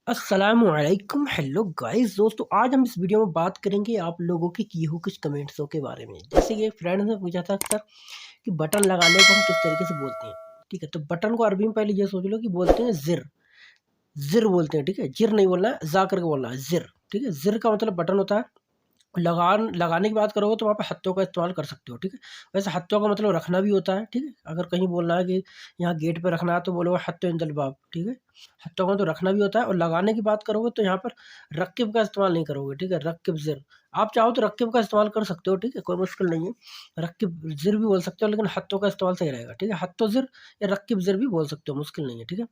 अस्सलामुअलैकुम hello guys दोस्तों, आज हम इस वीडियो में बात करेंगे आप लोगों के किए हुए कुछ कमेंट्सों के बारे में। जैसे कि एक फ्रेंड ने पूछा था अक्सर कि बटन लगाने को हम किस तरीके से बोलते हैं। ठीक है, तो बटन को अरबी में पहले ये सोच लो कि बोलते हैं जिर। जिर बोलते हैं, ठीक है। जिर नहीं बोलना है, जा करके बोलना है, जिर। ठीक है, जिर का मतलब बटन होता है। लगाने की बात करोगे तो वहाँ पे हत्थों का इस्तेमाल कर सकते हो, ठीक है। वैसे हत्थों का मतलब रखना भी होता है, ठीक है। अगर कहीं बोलना है कि यहाँ गेट पे रखना है तो बोलोगे हत्तो इंदल बाब, ठीक है। हत्थों का तो रखना भी होता है। और लगाने की बात करोगे तो यहाँ पर रक्किब का इस्तेमाल नहीं करोगे, ठीक है। रक्किब ज़िर, आप चाहो तो रक्किब का इस्तेमाल कर सकते हो, ठीक है, कोई मुश्किल नहीं है। रक्किब ज़िर भी बोल सकते हो, लेकिन हत्थों का इस्तेमाल सही रहेगा, ठीक है। हत्तो ज़िर या रक्किब ज़िर भी बोल सकते हो, मुश्किल नहीं है, ठीक है।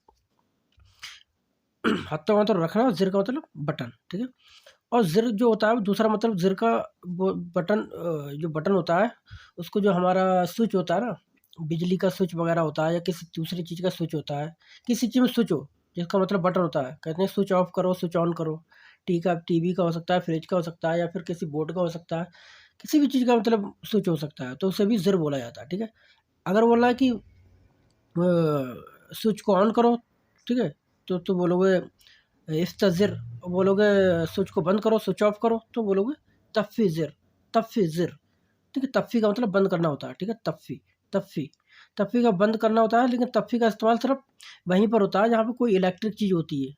हत्थों का मतलब रखना और ज़िर का मतलब बटन, ठीक है। और ज़िर जो होता है वो दूसरा मतलब ज़िर का वो बटन, जो बटन होता है उसको, जो हमारा स्विच होता है ना, बिजली का स्विच वगैरह होता है या किसी दूसरी चीज़ का स्विच होता है, किसी चीज़ में स्विच हो जिसका मतलब बटन होता है, कहते हैं स्विच ऑफ करो, स्विच ऑन करो। टीवी का हो सकता है, फ्रिज का हो सकता है, या फिर किसी बोर्ड का हो सकता है। किसी भी चीज़ का मतलब स्विच हो सकता है, तो उसे भी ज़िर बोला जाता है, ठीक है। अगर बोलना है कि स्विच को ऑन करो, ठीक है, तो बोलोगे इस्तज़िर। बोलोगे स्विच को बंद करो, स्विच ऑफ करो, तो बोलोगे तफ़्फ़ी ज़िर। ठीक है, तफ़्फ़ी का मतलब बंद करना होता है, ठीक है। तफ़्फ़ी तफ़्फ़ी का बंद करना होता है, लेकिन तफ़्फ़ी का इस्तेमाल सिर्फ वहीं पर होता है जहाँ पे कोई इलेक्ट्रिक चीज़ होती है,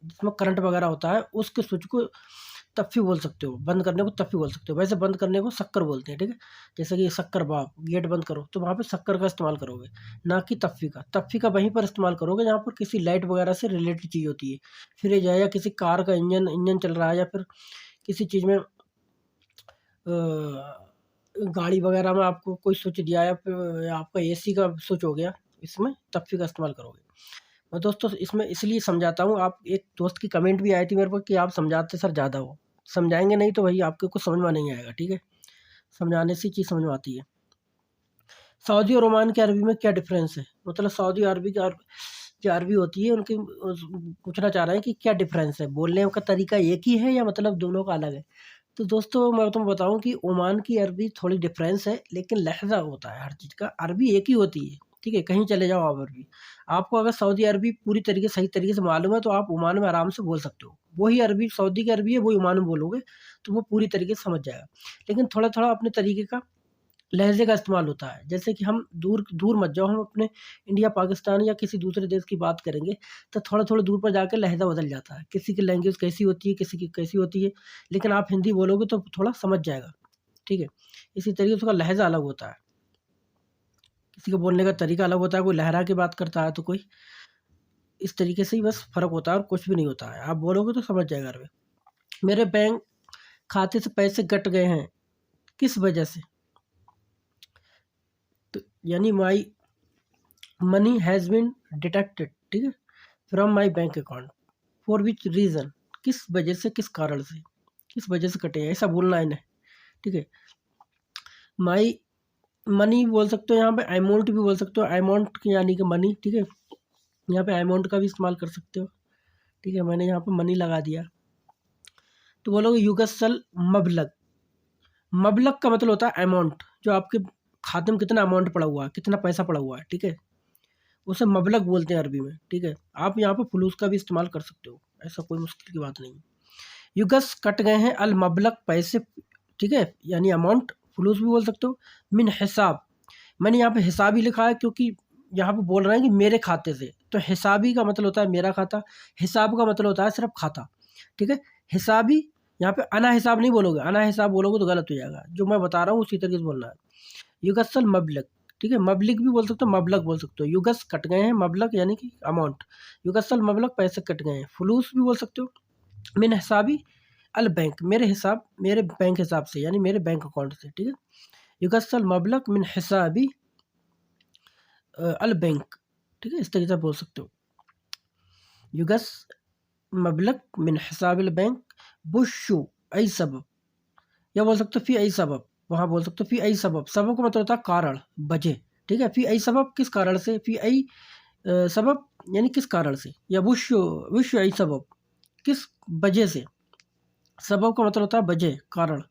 जिसमें करंट वगैरह होता है, उसके स्विच को तफ़्फ़ी बोल सकते हो। बंद करने को तफ़्फ़ी बोल सकते हो। वैसे बंद करने को शक्कर बोलते हैं, ठीक है। जैसे कि शक्कर बाब, गेट बंद करो, तो वहाँ पे शक्कर का इस्तेमाल करोगे, ना कि तफ़्फ़ी का। तफ़्फ़ी का वहीं पर इस्तेमाल करोगे जहाँ पर किसी लाइट वगैरह से रिलेटेड चीज़ होती है। फ्रिज है, या किसी कार का इंजन इंजन चल रहा है, या फिर किसी चीज़ में गाड़ी वगैरह में आपको कोई स्विच दिया है, या फिर आपका एसी का स्विच हो गया, इसमें तफ़्फ़ी का इस्तेमाल करोगे। मैं दोस्तों इसमें इसलिए समझाता हूँ, आप एक दोस्त की कमेंट भी आई थी मेरे को कि आप समझाते सर ज़्यादा हो। समझाएँगे नहीं तो भाई आपको कुछ समझ में नहीं आएगा, ठीक है? समझाने से चीज़ समझ में आती है। सऊदी और ओमान की अरबी में क्या डिफ़रेंस है? मतलब सऊदी अरबी की जो अरबी होती है उनकी, पूछना चाह रहे हैं कि क्या डिफ़रेंस है? बोलने का तरीका एक ही है या मतलब दोनों का अलग है? तो दोस्तों मैं तुम्हें बताऊँ कि ओमान की अरबी थोड़ी डिफ़रेंस है, लेकिन लहज़ा होता है हर चीज़ का। अरबी एक ही होती है, ठीक है? कहीं चले जाओ आप अरबी। आपको अगर सऊदी अरबी पूरी तरीके सही तरीके से मालूम है तो आप ओमान में आराम से बोल सकते हो। वही अरबी सऊदी की अरबी है, वही ओमान में बोलोगे तो वो पूरी तरीके से समझ जाएगा। लेकिन थोड़ा-थोड़ा अपने तरीके का लहज़े का इस्तेमाल होता है। जैसे कि हम दूर दूर मत जाओ, हम अपने इंडिया, पाकिस्तान या किसी दूसरे देश की बात करेंगे, तो थोड़ा-थोड़ा दूर पर जाके लहज़ा बदल जाता है। किसी की लैंग्वेज कैसी होती है, किसी की कैसी होती है, लेकिन आप हिंदी बोलोगे तो थोड़ा समझ जाएगा, ठीक है? इसी तरीके से उसका लहज़ा अलग होता है। किसी का बोलने का तरीका अलग होता है, कोई लहरा के बात करता है, तो कोई इस तरीके से ही बस फ़र्क होता है और कुछ भी नहीं होता है। आप बोलोगे तो समझ जाएगा अरबी। मेरे बैंक खाते से पैसे कट गए हैं, किस वजह से? तो यानी my money has been deducted, ठीक है, from my bank account for which reason, किस वजह से, किस कारण से, किस वजह से कटे हैं, ऐसा बोलना है इन्हें, ठीक है। माई मनी बोल सकते हो, यहाँ पे अमाउंट भी बोल सकते हो, अमाउंट यानी कि मनी, ठीक है। यहाँ पे अमाउंट का भी इस्तेमाल कर सकते हो, ठीक है। मैंने यहाँ पे मनी लगा दिया, तो बोलोगे युगसल मबलग। मबलग का मतलब होता है अमाउंट, जो आपके खाते में कितना अमाउंट पड़ा हुआ है, कितना पैसा पड़ा हुआ है, ठीक है। उसे मबलग बोलते हैं अरबी में, ठीक है। आप यहाँ पे फुलूस का भी इस्तेमाल कर सकते हो, ऐसा कोई मुश्किल की बात नहीं है। युगस कट गए हैं, अल मबलग पैसे, ठीक है, यानी अमाउंट, फुलूस भी बोल सकते हो। मिन हिसाब, मैंने यहाँ पे हिसाब ही लिखा है क्योंकि यहाँ पे बोल रहे हैं कि मेरे खाते से, तो हिसाबी का मतलब होता है मेरा खाता, हिसाब का मतलब होता है सिर्फ खाता, ठीक है। हिसाबी, यहाँ पे अना हिसाब नहीं बोलोगे, अना हिसाब बोलोगे तो गलत हो जाएगा। जो मैं बता रहा हूँ उसी तरीके से बोलना है। युगसल मबलग, ठीक है, मबलिग भी बोल सकते हो, मबलग बोल सकते हो। युगस कट गए हैं, मबलग यानी कि अमाउंट, युगसल मबलग पैसे कट गए हैं। फुलूस भी बोल सकते हो। मिन हिसाबी अल बैंक, मेरे हिसाब, मेरे बैंक हिसाब से, यानी मेरे बैंक अकाउंट से, ठीक है। युगसल मबलग मिन हिसाबी अल बैंक, ठीक है, इस तरीके से बोल सकते हो। युगस मबलग मिन हिसाब अल बैंक बुशु आई सबब, या बोल सकते हो फी आई सबब, वहाँ बोल सकते हो फी आई सबब। सबब का मतलब होता है कारण, वजह, ठीक है। फी आई सबब किस कारण से, फी आई सबब यानी किस कारण से, या बुशु विशु आई सबब किस वजह से। सबब का मतलब होता है वजह, कारण,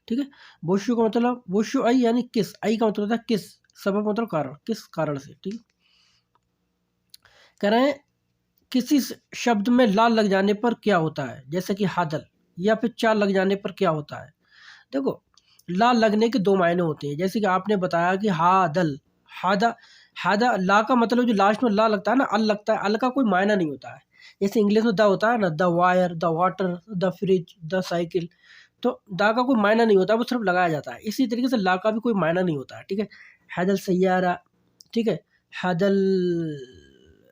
ठीक है। बोशु का मतलब, बोशु आई यानी किस, आई का मतलब होता है किस, सबब मतलब कारण, किस कारण से, ठीक है। कह रहे हैं किसी शब्द में लाल लग जाने पर क्या होता है, जैसे कि हादल, या फिर चा लग जाने पर क्या होता है। देखो, लाल लगने के दो मायने होते हैं, जैसे कि आपने बताया कि हादल, हादा, हादा, ला का मतलब जो लास्ट में ला लगता है ना, अल लगता है, अल का कोई मायना नहीं होता है। जैसे इंग्लिश में द होता है ना, the wire, the water, the fridge, the cycle, तो दा का कोई मायना नहीं होता, वो सिर्फ लगाया जाता है। इसी तरीके से ला का भी कोई मायना नहीं होता है, ठीक है। हैदल सैयारा, ठीक है, हैदल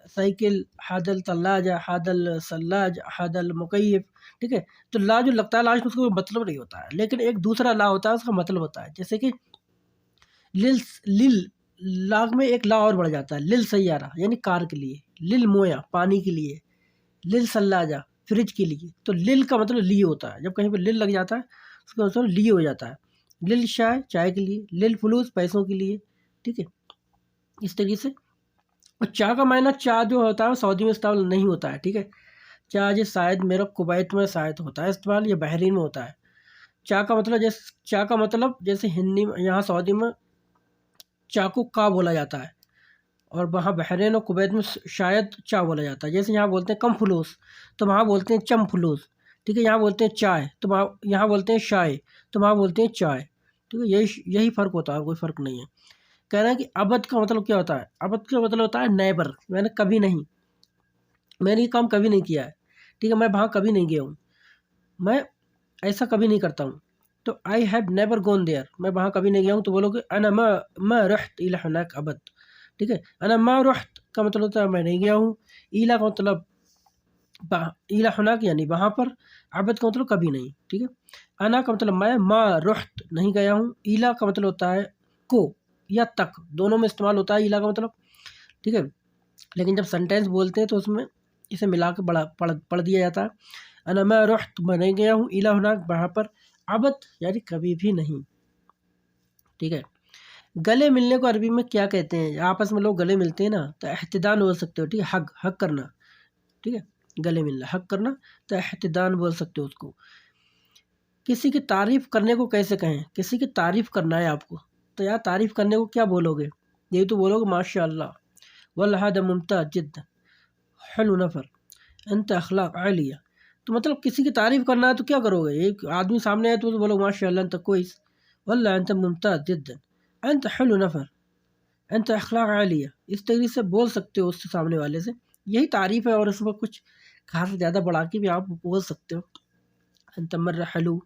साइकिल, हैदल तल्लाजा, हैदल सल्लाज, हैदल मुकैयफ, ठीक है। तो ला जो लगता है लास्ट में, उसका कोई मतलब नहीं होता है, लेकिन एक दूसरा ला होता है, उसका मतलब होता है। जैसे कि लिल, लिल, लाग में एक ला और बढ़ जाता है, लिल सैयारा यानी कार के लिए, लिल मोया पानी के लिए, लिल सल्लाजा फ्रिज के लिए। तो लिल का मतलब लिए होता है, जब कहीं पर लिल लग जाता है उसका मतलब लिए हो जाता है। लिल चाय चाय के लिए, लिल फलूस पैसों के लिए, ठीक है, इस तरीके से। और चा का मायना चा जो होता है वो सऊदी में इस्तेमाल नहीं होता है, ठीक है। चा जो शायद मेरा कुवैत में शायद होता है इस्तेमाल, या बहरीन में होता है। चा का मतलब जैसे, चा का मतलब जैसे हिंदी में यहाँ सऊदी में चाकू का बोला जाता है, और वहाँ बहरीन और कुवैत में शायद चा बोला जाता है। जैसे यहाँ बोलते हैं कम फलूस, तो वहाँ बोलते हैं चम फलूस, ठीक है। यहाँ बोलते हैं चाय, तो वहाँ यहाँ बोलते हैं शाय, तो वहाँ बोलते हैं चाय, ठीक है। यही यही फ़र्क होता है, कोई फ़र्क नहीं है। कह रहे हैं कि अबद का मतलब क्या होता है, अबद का मतलब होता है नेबर, मैंने कभी नहीं, मैंने ये काम कभी नहीं किया है, ठीक है, मैं वहाँ कभी नहीं गया हूँ, मैं ऐसा कभी नहीं करता हूँ। तो I have never gone there, मैं वहाँ कभी नहीं गया हूँ, तो बोलोगे अना मा रहत इला हुनाक अबद, ठीक है। अना मा रहत का मतलब होता है मैं नहीं गया हूँ, इला का मतलब इला हुनाक यानी वहाँ पर, अबद का मतलब कभी नहीं, ठीक है। अना का मतलब मैं, मा रहत नहीं गया हूँ, इला का मतलब होता है को या तक, दोनों में इस्तेमाल होता है इला का मतलब, ठीक है। लेकिन जब सेंटेंस बोलते हैं तो उसमें इसे मिला के पढ़ दिया जाता है। अना मैं रहत मैं नहीं गया हूँ, इला हुनाक वहाँ पर, अबद यानी कभी भी नहीं, ठीक है। गले मिलने को अरबी में क्या कहते हैं, आपस में लोग गले मिलते हैं ना, तो एहतिदान बोल सकते हो, ठीक है। हग, हग करना, ठीक है, गले मिलना, हग करना, तो एहतिदान बोल सकते हो उसको। किसी की तारीफ करने को कैसे कहें, किसी की तारीफ करना है आपको, तो यार तारीफ करने को क्या बोलोगे, यही तो बोलोगे माशाअल्लाह, वल्लाह हदा मुमताज जिद्दन, हलू नफर, अंत अखलाक आलिया। तो मतलब किसी की तारीफ करना है तो क्या करोगे, एक आदमी सामने है तो बोलो माशाअल्लाह अंत कोइस, वल्लाह अंत मुमताज जिद्दन, अंत हलू नफर, अंत अखलाक आलिया। इस तरीके से बोल सकते हो उससे, सामने वाले से, यही तारीफ है, और उसमें कुछ खास ज़्यादा बढ़ा के भी आप बोल सकते हो। अंत मर्र हलू,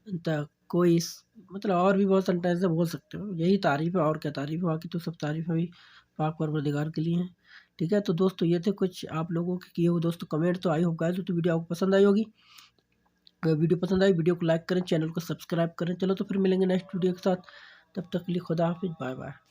अंत कोइस, मतलब और भी बहुत सेंटेंस से बोल सकते हो, यही तारीफ है, और क्या तारीफ है, बाकी तो सब तारीफ है पाक परवरदिगार के लिए हैं, ठीक है। तो दोस्तों ये थे कुछ आप लोगों के किए हुए दोस्तों कमेंट। तो आई होप गाइस तो वीडियो आपको पसंद आई होगी। अगर वीडियो पसंद आई वीडियो को लाइक करें, चैनल को सब्सक्राइब करें। चलो तो फिर मिलेंगे नेक्स्ट वीडियो के साथ, तब तक के लिए खुदा हाफिज़, बाय बाय।